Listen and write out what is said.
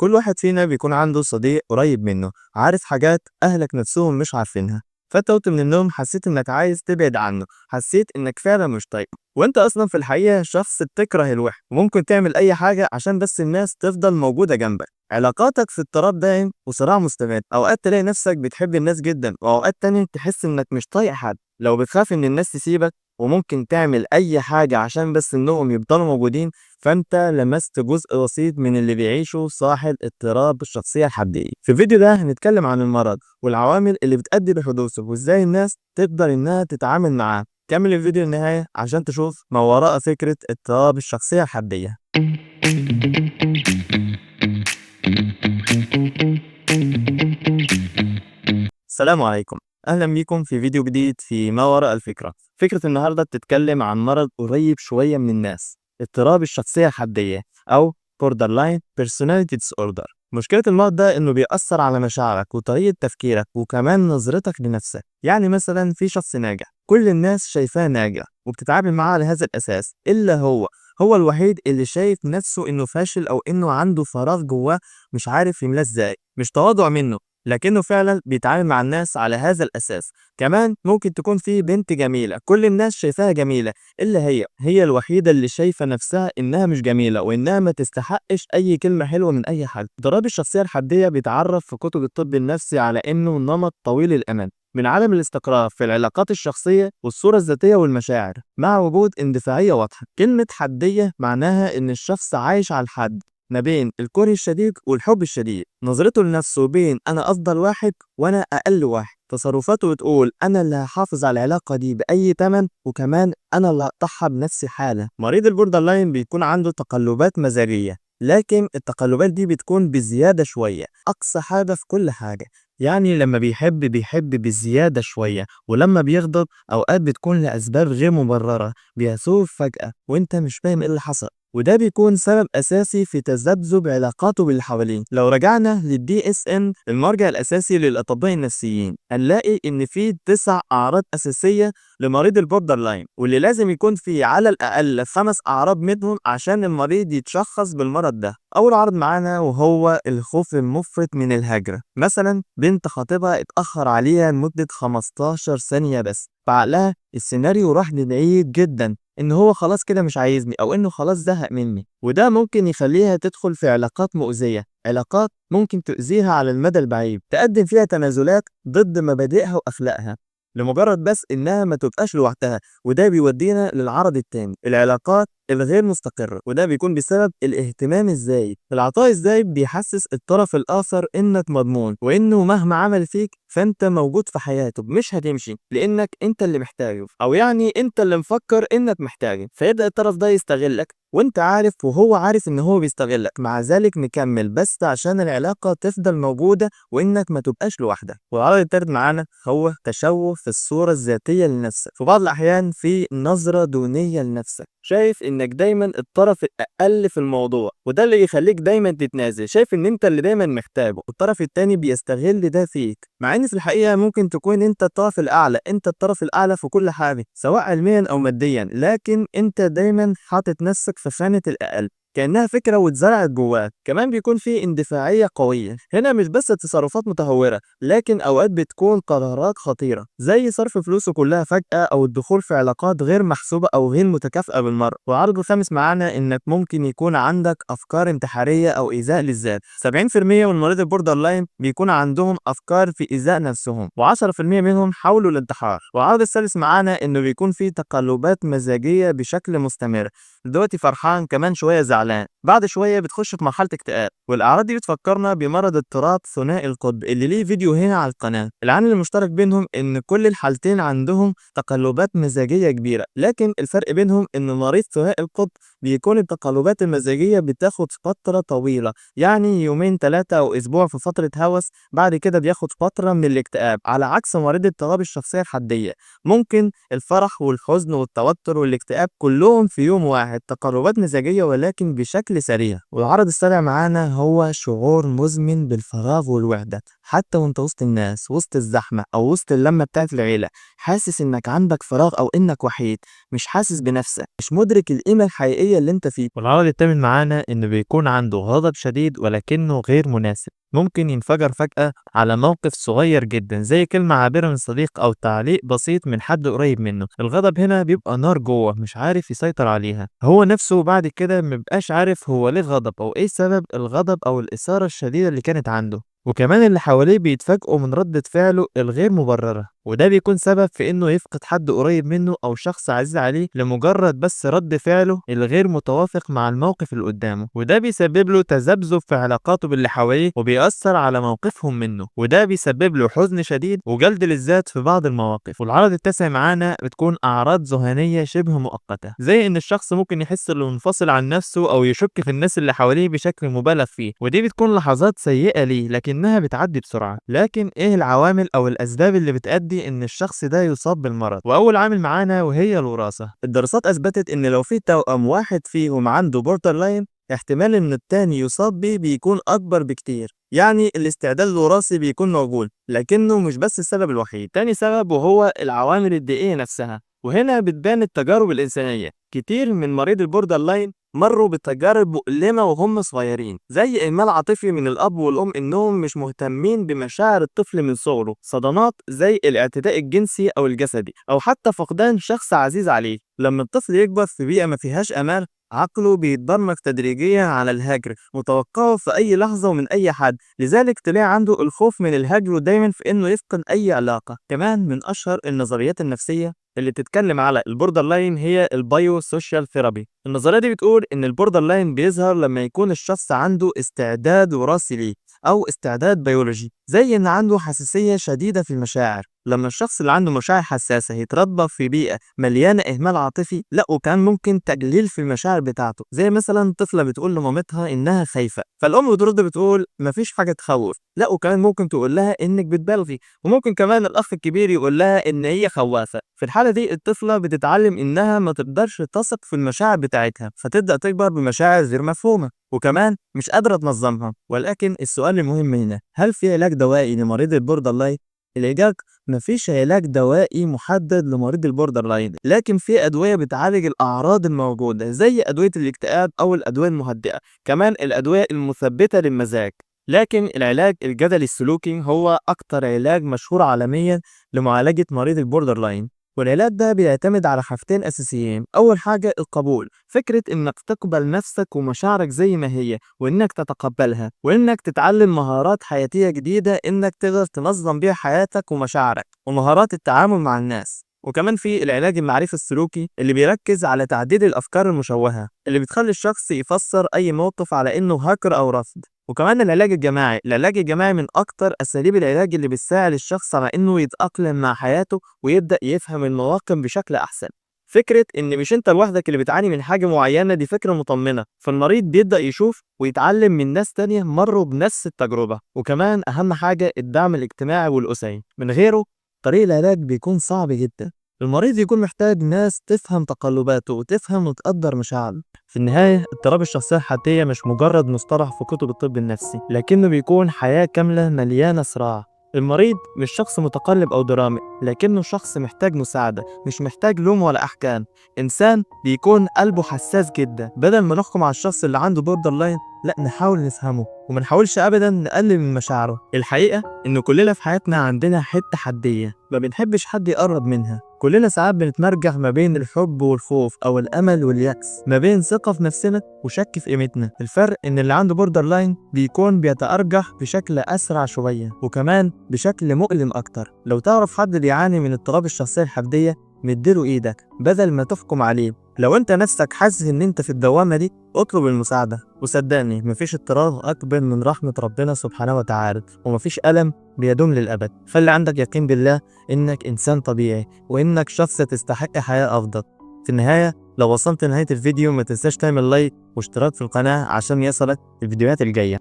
كل واحد فينا بيكون عنده صديق قريب منه عارف حاجات أهلك نفسهم مش عارفينها. فانت قمت من النوم حسيت انك عايز تبعد عنه، حسيت انك فعلا مش طايقه، وانت اصلا في الحقيقة شخص بتكره الوحدة وممكن تعمل اي حاجة عشان بس الناس تفضل موجودة جنبك. علاقاتك في اضطراب دائم وصراع مستمر، اوقات تلاقي نفسك بتحب الناس جدا واوقات تانية تحس انك مش طايق حد. لو بتخاف ان الناس تسيبك وممكن تعمل اي حاجة عشان بس انهم يفضلوا موجودين، فانت لمست جزء بسيط من اللي بيعيشه صاحب اضطراب الشخصية الحدية. في الفيديو ده هنتكلم عن المرض والعوامل اللي بتؤدي لحدوثه وازاي الناس تقدر انها تتعامل معاه. كمل الفيديو للنهاية عشان تشوف ما وراء فكرة اضطراب الشخصية الحدية. السلام عليكم، اهلا بيكم في فيديو جديد في ما وراء الفكرة. فكرة النهاردة بتتكلم عن مرض قريب شوية من الناس، اضطراب الشخصية الحدية او borderline personality disorder. مشكلة المرض ده انه بيأثر على مشاعرك وطريقة تفكيرك وكمان نظرتك لنفسك. يعني مثلا في شخص ناجح، كل الناس شايفاه ناجح وبتتعامل معاه على هذا الاساس، الا هو الوحيد اللي شايف نفسه انه فاشل او انه عنده فراغ جواه مش عارف يملاه ازاي. مش تواضع منه، لكنه فعلا بيتعامل مع الناس على هذا الأساس. كمان ممكن تكون في بنت جميلة، كل الناس شايفاها جميلة إلا هي الوحيدة اللي شايفة نفسها إنها مش جميلة وإنها ما تستحقش أي كلمة حلوة من أي حد. اضطراب الشخصية الحدية بيتعرف في كتب الطب النفسي على إنه نمط طويل الأمد من عدم الاستقرار في العلاقات الشخصية والصورة الذاتية والمشاعر، مع وجود اندفاعية واضحة. كلمة حدية معناها إن الشخص عايش على الحد ما بين الكره الشديد والحب الشديد، نظرته لنفسه بين أنا أفضل واحد وأنا أقل واحد، تصرفاته بتقول أنا اللي هحافظ على العلاقة دي بأي تمن، وكمان أنا اللي هقطعها بنفسي حالة. مريض البوردر لاين بيكون عنده تقلبات مزاجية، لكن التقلبات دي بتكون بزيادة شوية، أقصى حاجة في كل حاجة. يعني لما بيحب بزيادة شوية، ولما بيغضب أوقات بتكون لأسباب غير مبررة، بيثور فجأة وإنت مش فاهم إيه اللي حصل، وده بيكون سبب أساسي في تذبذب علاقاته باللي حواليه. لو رجعنا للدي اس ام، المرجع الأساسي للأطباء النفسيين، هنلاقي إن في 9 أعراض أساسية لمريض البوردر لاين، واللي لازم يكون في على الأقل 5 أعراض منهم عشان المريض يتشخص بالمرض ده. أول عرض معانا وهو الخوف المفرط من الهجرة. مثلا بنت خطيبها اتأخر عليها لمدة 15 ثانية بس، فعقلها السيناريو راح لبعيد جدا، ان هو خلاص كده مش عايزني او انه خلاص زهق مني، وده ممكن يخليها تدخل في علاقات مؤذية، علاقات ممكن تؤذيها على المدى البعيد، تقدم فيها تنازلات ضد مبادئها واخلاقها لمجرد بس انها ما تبقاش لوحدها. وده بيودينا للعرض التاني، العلاقات الغير مستقرة، وده بيكون بسبب الاهتمام الزايد. العطاء الزايد بيحسس الطرف الآخر إنك مضمون وإنه مهما عمل فيك فأنت موجود في حياته، مش هتمشي لأنك أنت اللي محتاجه، أو يعني أنت اللي مفكر إنك محتاجه. فيبدأ الطرف ده يستغلك وانت عارف وهو عارف ان هو بيستغلك، مع ذلك مكمل بس عشان العلاقة تفضل موجودة وانك ما تبقاش لوحدك. والعرض التالت معانا هو تشوه في الصورة الذاتية لنفسك. في بعض الأحيان في نظرة دونية لنفسك، شايف انك دايما الطرف الاقل في الموضوع، وده اللي يخليك دايما تتنازل، شايف ان انت اللي دايما محتاجه، والطرف التاني بيستغل ده فيك، مع ان في الحقيقة ممكن تكون انت الطرف الاعلى، انت الطرف الاعلى في كل حاجة سواء علميا او ماديا، لكن انت دايما حاطط نفسك في خانة الاقل كأنها فكرة واتزرعت جواك. كمان بيكون في اندفاعية قوية، هنا مش بس تصرفات متهورة، لكن أوقات بتكون قرارات خطيرة زي صرف فلوسه كلها فجأة أو الدخول في علاقات غير محسوبة أو غير متكافئة بالمرة. والعرض الخامس معانا إنك ممكن يكون عندك أفكار انتحارية أو إيذاء للذات. 70% من مريض البوردر لاين بيكون عندهم أفكار في إيذاء نفسهم، و10% منهم حاولوا الانتحار. والعرض السادس معانا إنه بيكون في تقلبات مزاجية بشكل مستمر، دلوقتي فرحان كمان شويه زعلان، بعد شويه بتخش في مرحله اكتئاب. والاعراض دي بتفكرنا بمرض اضطراب ثنائي القطب اللي ليه فيديو هنا على القناه. العامل المشترك بينهم ان كل الحالتين عندهم تقلبات مزاجيه كبيره، لكن الفرق بينهم ان مريض ثنائي القطب بيكون التقلبات المزاجيه بتاخد فتره طويله، يعني يومين 3 او اسبوع في فتره هوس، بعد كده بياخد فتره من الاكتئاب، على عكس مريض اضطراب الشخصيه الحديه ممكن الفرح والحزن والتوتر والاكتئاب كلهم في يوم واحد، تقلبات مزاجية ولكن بشكل سريع. والعرض السابع معانا هو شعور مزمن بالفراغ والوحدة. حتى وانت وسط الناس، وسط الزحمة أو وسط اللمة بتاعت العيلة، حاسس إنك عندك فراغ أو إنك وحيد، مش حاسس بنفسك، مش مدرك القيمة الحقيقية اللي انت فيه. والعرض التامن معانا إنه بيكون عنده غضب شديد ولكنه غير مناسب، ممكن ينفجر فجأة على موقف صغير جدا زي كلمة عابرة من صديق أو تعليق بسيط من حد قريب منه. الغضب هنا بيبقى نار جوه مش عارف يسيطر عليها، هو نفسه بعد كده مبقاش عارف هو ليه غضب أو إيه سبب الغضب أو الإثارة الشديدة اللي كانت عنده. وكمان اللي حواليه بيتفاجئوا من ردة فعله الغير مبررة، وده بيكون سبب في انه يفقد حد قريب منه او شخص عزيز عليه لمجرد بس رد فعله الغير متوافق مع الموقف اللي قدامه، وده بيسبب له تذبذب في علاقاته باللي حواليه وبيأثر على موقفهم منه، وده بيسبب له حزن شديد وجلد للذات في بعض المواقف. والعرض التاسع معانا بتكون اعراض ذهانية شبه مؤقتة، زي ان الشخص ممكن يحس انه منفصل عن نفسه او يشك في الناس اللي حواليه بشكل مبالغ فيه، ودي بتكون لحظات سيئة ليه لكنها بتعدي بسرعة. لكن ايه العوامل او الاسباب اللي بتؤدي ان الشخص ده يصاب بالمرض؟ واول عامل معانا وهي الوراثة. الدراسات اثبتت ان لو في توأم واحد فيهم عنده بوردر لاين، احتمال ان التاني يصاب بيه بيكون اكبر بكتير. يعني الاستعداد الوراثي بيكون موجود لكنه مش بس السبب الوحيد. تاني سبب وهو العوامل البيئية نفسها، وهنا بتبان التجارب الإنسانية. كتير من مريض البوردر لاين مروا بتجارب مؤلمة وهم صغيرين، زي إهمال عاطفي من الأب والأم إنهم مش مهتمين بمشاعر الطفل من صغره، صدمات زي الاعتداء الجنسي أو الجسدي، أو حتى فقدان شخص عزيز عليه. لما الطفل يكبر في بيئة ما فيهاش أمان، عقله بيتبرمج تدريجيا على الهجر، متوقعه في أي لحظة ومن أي حد، لذلك تلاقي عنده الخوف من الهجر ودايما في إنه يفقد أي علاقة. كمان من أشهر النظريات النفسية اللي بتتكلم على البوردر لاين هي البايو سوشيال ثيرابي. النظريه دي بتقول ان البوردر لاين بيظهر لما يكون الشخص عنده استعداد وراثي ليه او استعداد بيولوجي، زي ان عنده حساسيه شديده في المشاعر. لما الشخص اللي عنده مشاعر حساسه يتربى في بيئه مليانه اهمال عاطفي، لا وكان ممكن تقليل في المشاعر بتاعته، زي مثلا طفله بتقول لمامتها انها خايفه فالام بترد بتقول مفيش حاجه تخوف، لا وكمان ممكن تقول لها انك بتبالغي. وممكن كمان الاخ الكبير يقول لها ان هي خوافه. في الحاله دي الطفله بتتعلم انها ما تقدرش تثق في المشاعر بتاعتها، فتبدا تكبر بمشاعر غير مفهومه وكمان مش قادره تنظمها. ولكن السؤال المهم هنا، هل في علاج دوائي لمريض البوردر لاين؟ الإجابة مفيش علاج دوائي محدد لمريض البوردر لاين، لكن في أدوية بتعالج الأعراض الموجودة زي أدوية الاكتئاب أو الأدوية المهدئة، كمان الأدوية المثبتة للمزاج. لكن العلاج الجدلي السلوكي هو أكتر علاج مشهور عالميا لمعالجة مريض البوردر لاين. والعلاج ده بيعتمد على حاجتين أساسيين. أول حاجة القبول، فكرة إنك تقبل نفسك ومشاعرك زي ما هي وإنك تتقبلها، وإنك تتعلم مهارات حياتية جديدة إنك تقدر تنظم بيها حياتك ومشاعرك، ومهارات التعامل مع الناس. وكمان في العلاج المعرفي السلوكي اللي بيركز على تعديل الأفكار المشوهة اللي بتخلي الشخص يفسر أي موقف على إنه هاكر أو رفض. وكمان العلاج الجماعي من أكتر أساليب العلاج اللي بتساعد الشخص على إنه يتأقلم مع حياته ويبدأ يفهم المواقف بشكل أحسن. فكرة إن مش أنت لوحدك اللي بتعاني من حاجة معينة دي فكرة مطمنة، فالمريض بيبدأ يشوف ويتعلم من ناس تانية مروا بنفس التجربة. وكمان أهم حاجة الدعم الاجتماعي والأسري، من غيره طريق العلاج بيكون صعب جدا. المريض يكون محتاج ناس تفهم تقلباته وتفهم وتقدر مشاعره. في النهاية اضطراب الشخصية الحدية مش مجرد مصطلح في كتب الطب النفسي، لكنه بيكون حياة كاملة مليانة صراع. المريض مش شخص متقلب أو درامي، لكنه شخص محتاج مساعدة، مش محتاج لوم ولا أحكام. إنسان بيكون قلبه حساس جدا. بدل ما نحكم على الشخص اللي عنده بوردر لاين، لا نحاول نفهمه وما نحاولش أبدا نقلل من مشاعره. الحقيقة إن كلنا في حياتنا عندنا حتة حدية ما بنحبش حد يقرب منها. كلنا ساعات بنتمرجح ما بين الحب والخوف أو الأمل واليأس، ما بين ثقة في نفسنا وشك في قيمتنا. الفرق إن اللي عنده بوردر لاين بيكون بيتأرجح بشكل أسرع شوية وكمان بشكل مؤلم أكتر. لو تعرف حد بيعاني من اضطراب الشخصية الحدية، مديله إيدك بدل ما تحكم عليه. لو أنت نفسك حاسس إن أنت في الدوامة دي، اطلب المساعدة. وصدقني مفيش اضطراب أكبر من رحمة ربنا سبحانه وتعالى، ومفيش ألم بيدوم للأبد. خلي عندك يقين بالله إنك إنسان طبيعي وإنك شخص تستحق حياة أفضل. في النهاية لو وصلت لنهاية الفيديو ما تنساش تعمل لايك واشتراك في القناة عشان يصلك الفيديوهات الجاية.